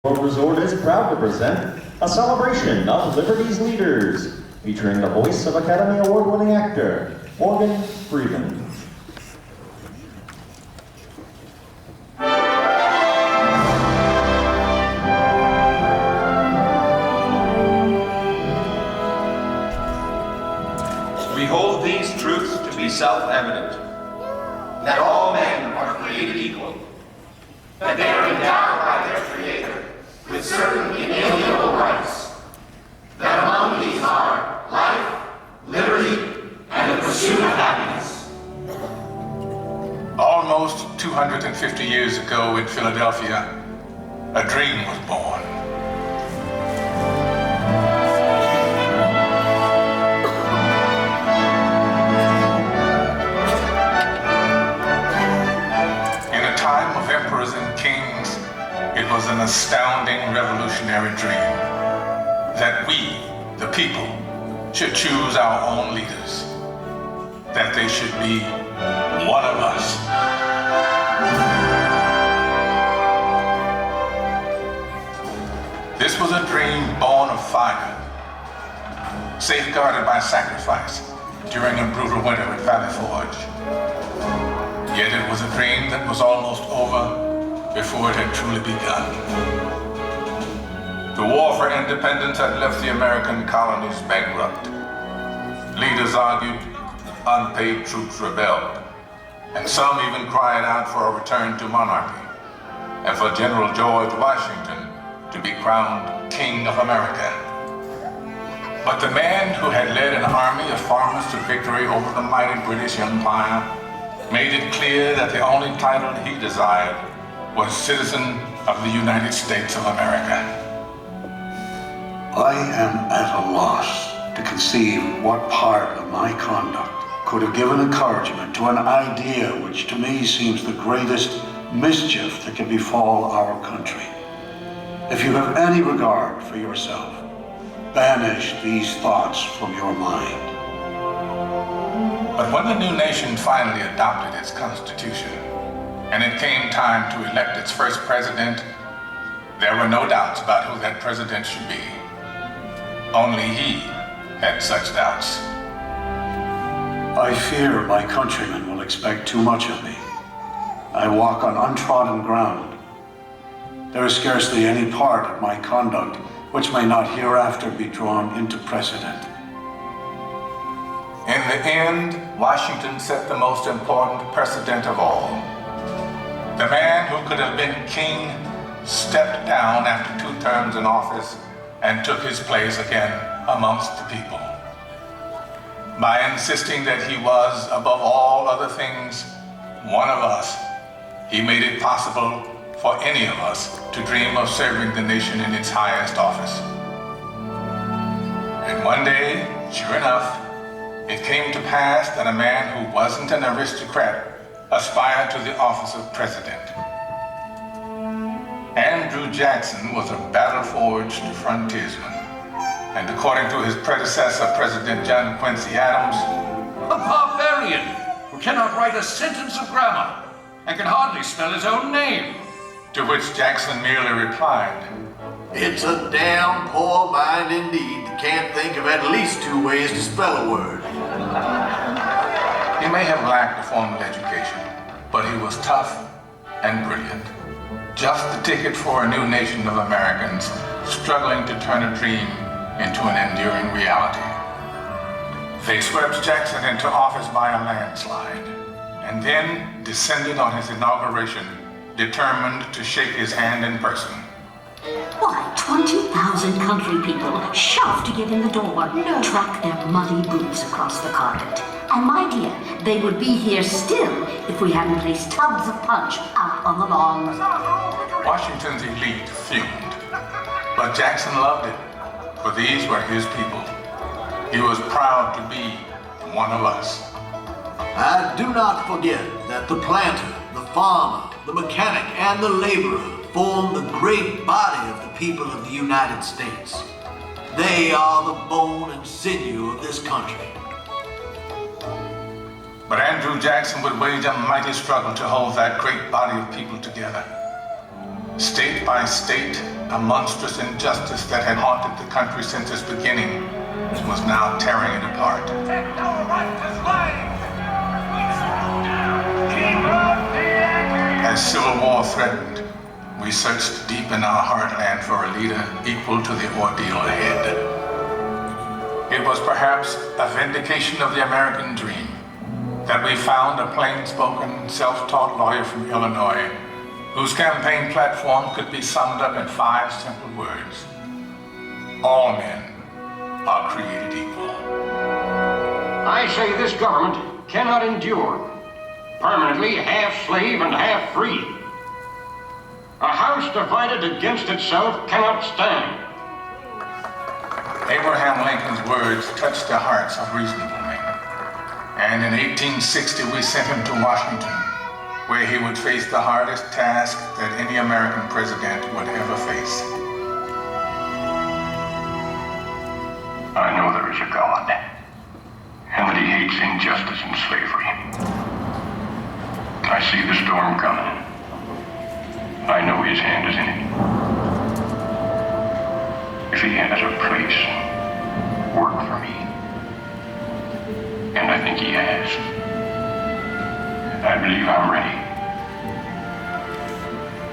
Resort is proud to present a celebration of Liberty's leaders, featuring the voice of Academy Award-winning actor, Morgan Freeman. We hold these truths to be self-evident, that all men are created equal, that they are endowed by their Creator with certain inalienable rights, that among these are life, liberty, and the pursuit of happiness. Almost 250 years ago in Philadelphia, a dream was born. In a time of emperors and kings, it was an astounding revolutionary dream that we, the people, should choose our own leaders, that they should be one of us. This was a dream born of fire, safeguarded by sacrifice during a brutal winter at Valley Forge. Yet it was a dream that was almost over before it had truly begun. The war for independence had left the American colonies bankrupt. Leaders argued, unpaid troops rebelled, and some even cried out for a return to monarchy, and for General George Washington to be crowned King of America. But the man who had led an army of farmers to victory over the mighty British Empire made it clear that the only title he desired was citizen of the United States of America. I am at a loss to conceive what part of my conduct could have given encouragement to an idea which to me seems the greatest mischief that can befall our country. If you have any regard for yourself, banish these thoughts from your mind. But when the new nation finally adopted its constitution, and it came time to elect its first president, there were no doubts about who that president should be. Only he had such doubts. I fear my countrymen will expect too much of me. I walk on untrodden ground. There is scarcely any part of my conduct which may not hereafter be drawn into precedent. In the end, Washington set the most important precedent of all. The man who could have been king stepped down after 2 terms in office and took his place again amongst the people. By insisting that he was, above all other things, one of us, he made it possible for any of us to dream of serving the nation in its highest office. And one day, sure enough, it came to pass that a man who wasn't an aristocrat aspired to the office of president. Andrew Jackson was a battle-forged frontiersman, and according to his predecessor, President John Quincy Adams, a barbarian who cannot write a sentence of grammar and can hardly spell his own name. To which Jackson merely replied, "It's a damn poor mind indeed that can't think of at least 2 ways to spell a word." He may have lacked a formal education, but he was tough and brilliant. Just the ticket for a new nation of Americans struggling to turn a dream into an enduring reality. They swept Jackson into office by a landslide, and then descended on his inauguration, determined to shake his hand in person. Why, 20,000 country people shoved to get in the door, track their muddy boots across the carpet. And my dear, they would be here still if we hadn't placed tubs of punch out on the lawn. Washington's elite fumed, but Jackson loved it, for these were his people. He was proud to be one of us. I do not forget that the planter, the farmer, the mechanic, and the laborer form the great body of the people of the United States. They are the bone and sinew of this country. But Andrew Jackson would wage a mighty struggle to hold that great body of people together. State by state, a monstrous injustice that had haunted the country since its beginning was now tearing it apart. As civil war threatened, we searched deep in our heartland for a leader equal to the ordeal ahead. It was perhaps a vindication of the American dream that we found a plain-spoken, self-taught lawyer from Illinois whose campaign platform could be summed up in 5 simple words. All men are created equal. I say this government cannot endure permanently half slave and half free. A house divided against itself cannot stand. Abraham Lincoln's words touched the hearts of reasonable men. And in 1860, we sent him to Washington, where he would face the hardest task that any American president would ever face. I know there is a God, and that he hates injustice and slavery. I see the storm coming. I know his hand is in it. If he has a place, work for me. And I think he has. I believe I'm ready.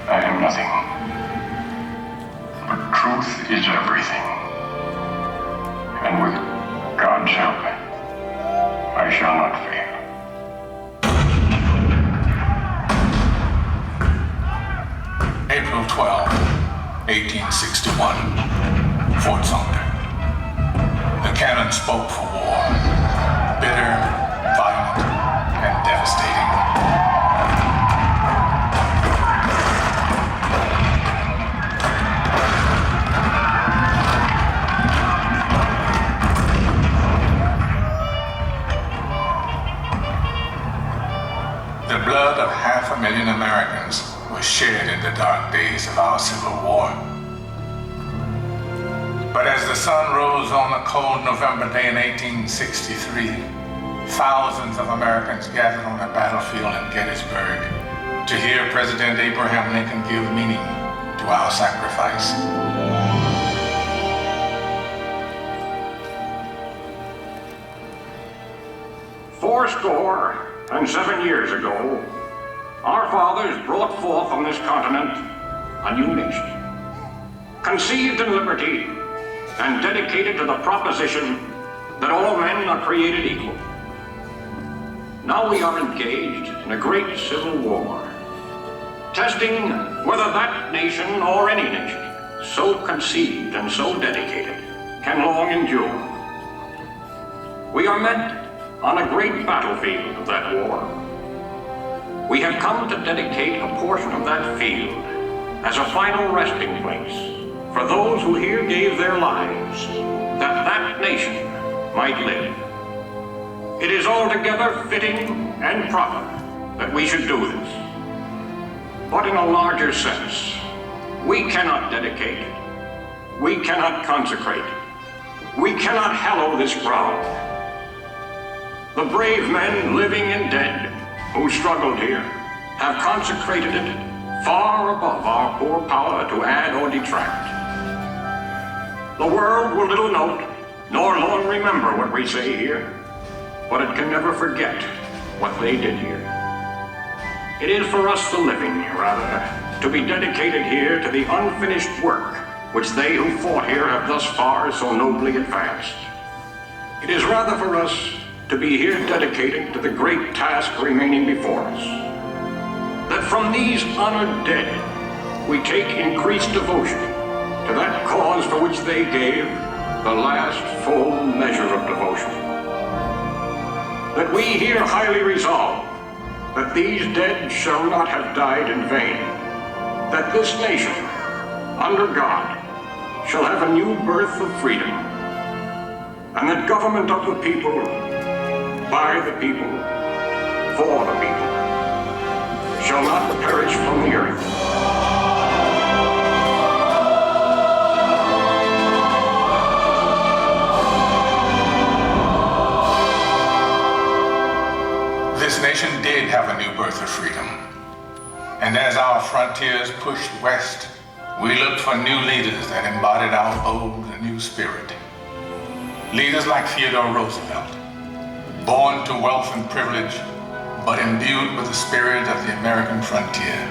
I am nothing. But truth is everything. And with God's help, I shall not fail. April 12, 1861, Fort Sumter. The cannon spoke for war, bitter, violent, and devastating. The blood of 500,000 Americans was shed in the dark days of our Civil War. But as the sun rose on a cold November day in 1863, thousands of Americans gathered on the battlefield in Gettysburg to hear President Abraham Lincoln give meaning to our sacrifice. Fourscore and 7 years ago, our fathers brought forth on this continent a new nation, conceived in liberty and dedicated to the proposition that all men are created equal. Now we are engaged in a great civil war, testing whether that nation or any nation so conceived and so dedicated can long endure. We are met on a great battlefield of that war. We have come to dedicate a portion of that field as a final resting place for those who here gave their lives that that nation might live. It is altogether fitting and proper that we should do this. But in a larger sense, we cannot dedicate, we cannot consecrate, we cannot hallow this ground. The brave men, living and dead, who struggled here, have consecrated it far above our poor power to add or detract. The world will little note, nor long remember what we say here, but it can never forget what they did here. It is for us the living, rather, to be dedicated here to the unfinished work which they who fought here have thus far so nobly advanced. It is rather for us to be here dedicated to the great task remaining before us. That from these honored dead, we take increased devotion to that cause for which they gave the last full measure of devotion. That we here highly resolve that these dead shall not have died in vain, that this nation, under God, shall have a new birth of freedom, and that government of the people, by the people, for the people, shall not perish from the earth. This nation did have a new birth of freedom. And as our frontiers pushed west, We looked for new leaders that embodied our bold and new spirit. Leaders like Theodore Roosevelt, born to wealth and privilege, but imbued with the spirit of the American frontier.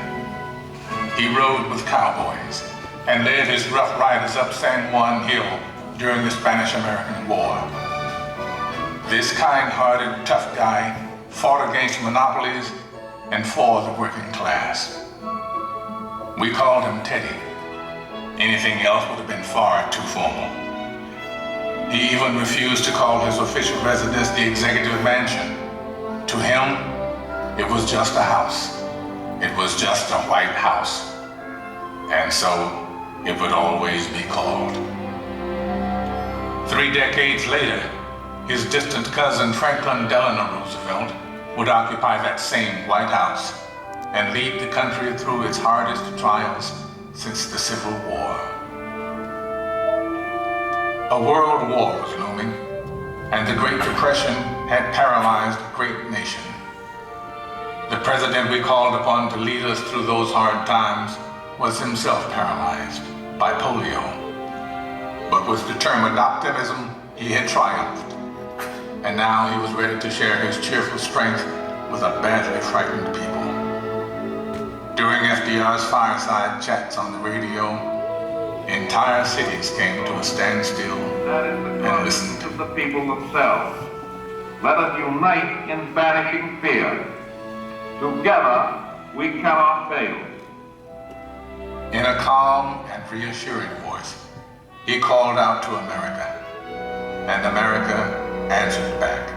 He rode with cowboys and led his rough riders up San Juan Hill during the Spanish-American War. This kind-hearted, tough guy fought against monopolies and for the working class. We called him Teddy. Anything else would have been far too formal. He even refused to call his official residence the Executive Mansion. To him, it was just a house. It was just a White House. And so, it would always be called. 3 decades later, his distant cousin Franklin Delano Roosevelt would occupy that same White House and lead the country through its hardest trials since the Civil War. A world war was looming, and the Great Depression had paralyzed a great nation. The president we called upon to lead us through those hard times was himself paralyzed by polio. But with determined optimism, he had triumphed. And now he was ready to share his cheerful strength with a badly frightened people. During FDR's fireside chats on the radio, entire cities came to a standstill and listened. Of the people themselves. Let us unite in banishing fear. Together, we cannot fail. In a calm and reassuring voice, he called out to America, and America answered back.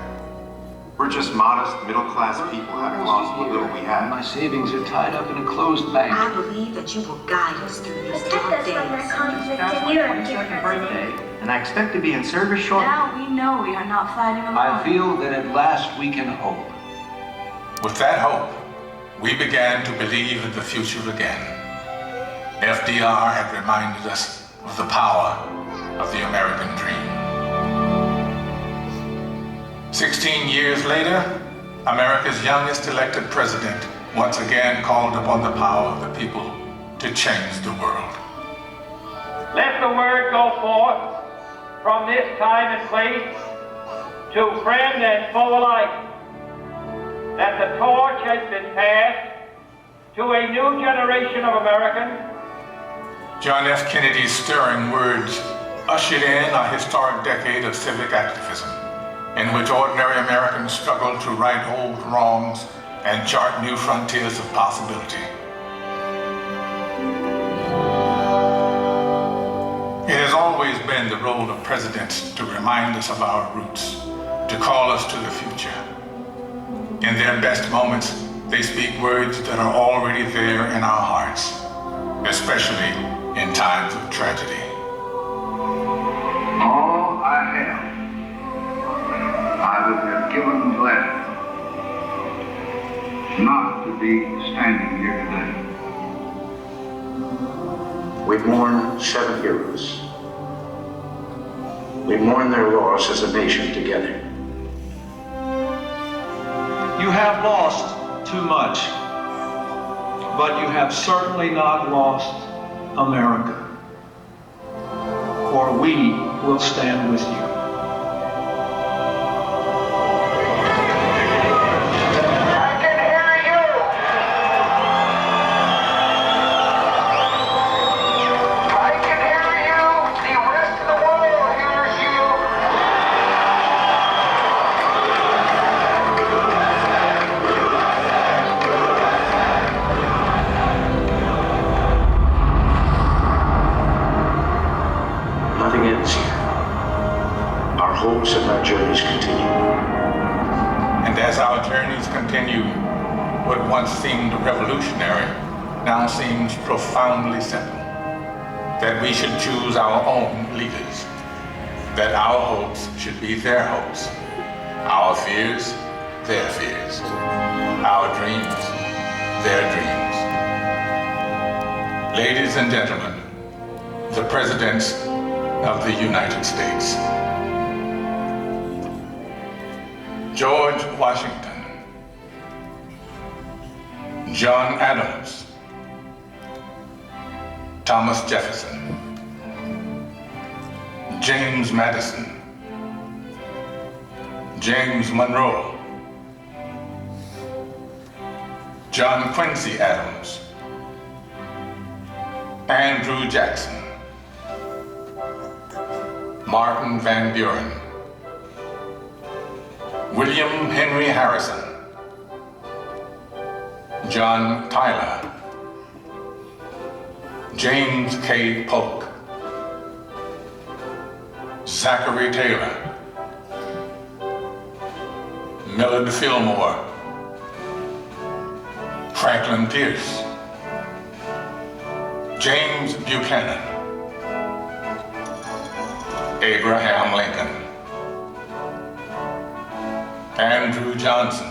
We're just modest, middle-class people having lost what little we had. My savings are tied up in a closed bank. I believe that you will guide us through these dark days. That's my 22nd birthday, And I expect to be in service shortly. now we know we are not fighting alone. I feel that at last we can hope. With that hope, we began to believe in the future again. FDR had reminded us of the power of the American dream. 16 years later, America's youngest elected president once again called upon the power of the people to change the world. Let the word go forth from this time and place to friend and foe alike that the torch has been passed to a new generation of Americans. John F. Kennedy's stirring words ushered in a historic decade of civic activism, in which ordinary Americans struggled to right old wrongs and chart new frontiers of possibility. It has always been the role of presidents to remind us of our roots, to call us to the future. In their best moments, they speak words that are already there in our hearts, especially in times of tragedy. All I have, I would have given gladly not to be standing here today. We mourn 7 heroes. We mourn their loss as a nation together. You have lost too much, but you have certainly not lost America. For we will stand with you. What once seemed revolutionary now seems profoundly simple. That we should choose our own leaders. That our hopes should be their hopes. Our fears, their fears. Our dreams, their dreams. Ladies and gentlemen, the Presidents of the United States. George Washington, John Adams, Thomas Jefferson, James Madison, James Monroe, John Quincy Adams, Andrew Jackson, Martin Van Buren, William Henry Harrison, John Tyler, James K. Polk, Zachary Taylor, Millard Fillmore, Franklin Pierce, James Buchanan, Abraham Lincoln, Andrew Johnson,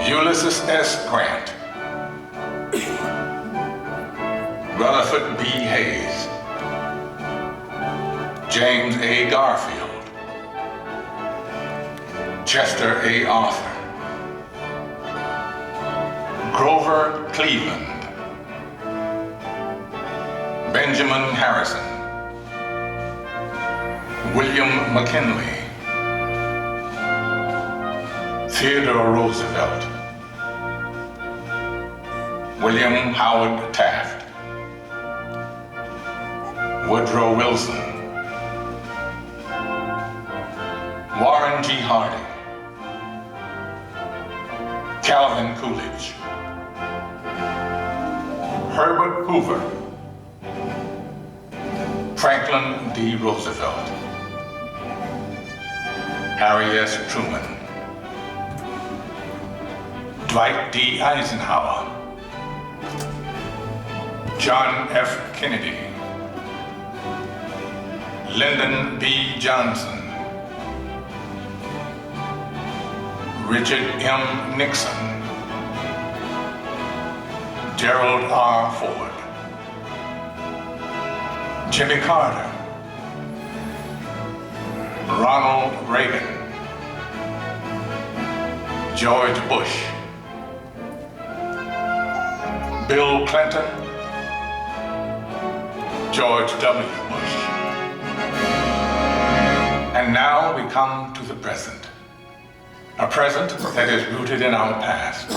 Ulysses S. Grant, Rutherford B. Hayes, James A. Garfield, Chester A. Arthur, Grover Cleveland, Benjamin Harrison, William McKinley, Theodore Roosevelt, William Howard Taft, Woodrow Wilson, Warren G. Harding, Calvin Coolidge, Herbert Hoover, Franklin D. Roosevelt, Harry S. Truman, Dwight D. Eisenhower, John F. Kennedy, Lyndon B. Johnson, Richard M. Nixon, Gerald R. Ford, Jimmy Carter, Ronald Reagan, George Bush, Bill Clinton, George W. Bush. And now we come to the present. A present that is rooted in our past.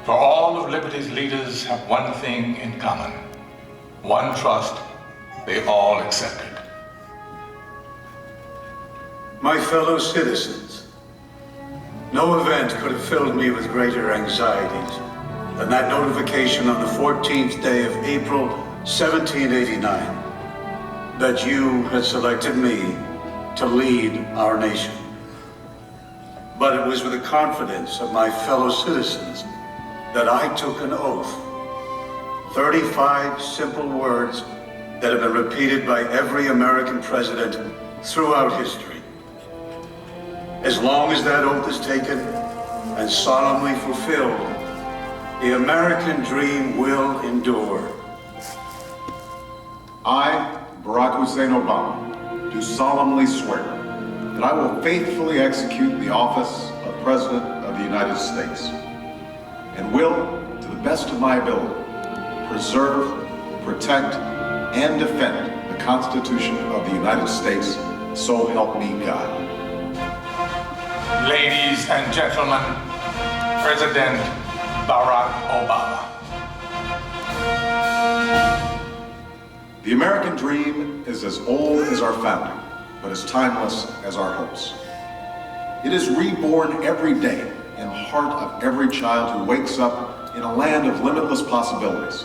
For all of liberty's leaders have one thing in common. One trust they all accepted. My fellow citizens, no event could have filled me with greater anxieties than that notification on the 14th day of April, 1789, that you had selected me to lead our nation. But it was with the confidence of my fellow citizens that I took an oath. 35 simple words that have been repeated by every American president throughout history. As long as that oath is taken and solemnly fulfilled, the American dream will endure. I, Barack Hussein Obama, do solemnly swear that I will faithfully execute the office of President of the United States and will, to the best of my ability, preserve, protect, and defend the Constitution of the United States, so help me God. Ladies and gentlemen, President Barack Obama. The American dream is as old as our founding, but as timeless as our hopes. It is reborn every day in the heart of every child who wakes up in a land of limitless possibilities.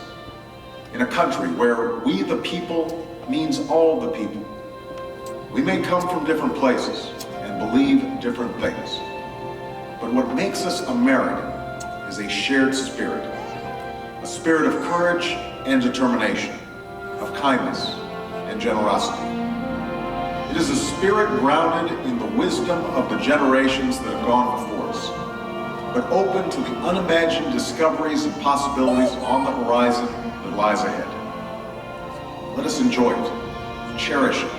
In a country where we the people means all the people. We may come from different places and believe different things, but what makes us American is a shared spirit, a spirit of courage and determination, of kindness and generosity. It is a spirit grounded in the wisdom of the generations that have gone before us, but open to the unimagined discoveries and possibilities on the horizon that lies ahead. Let us enjoy it, cherish it,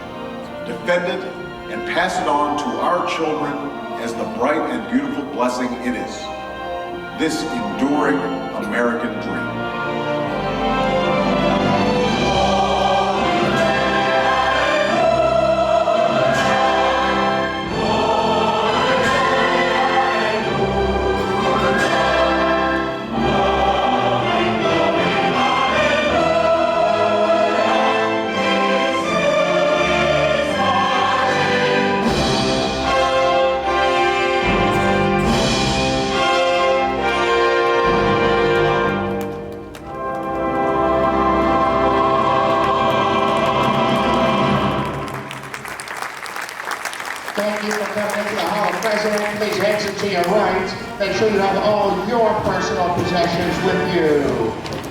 defend it, and pass it on to our children as the bright and beautiful blessing it is. This enduring American dream. coming into the Hall of President, please exit to your right. Make sure you have all your personal possessions with you.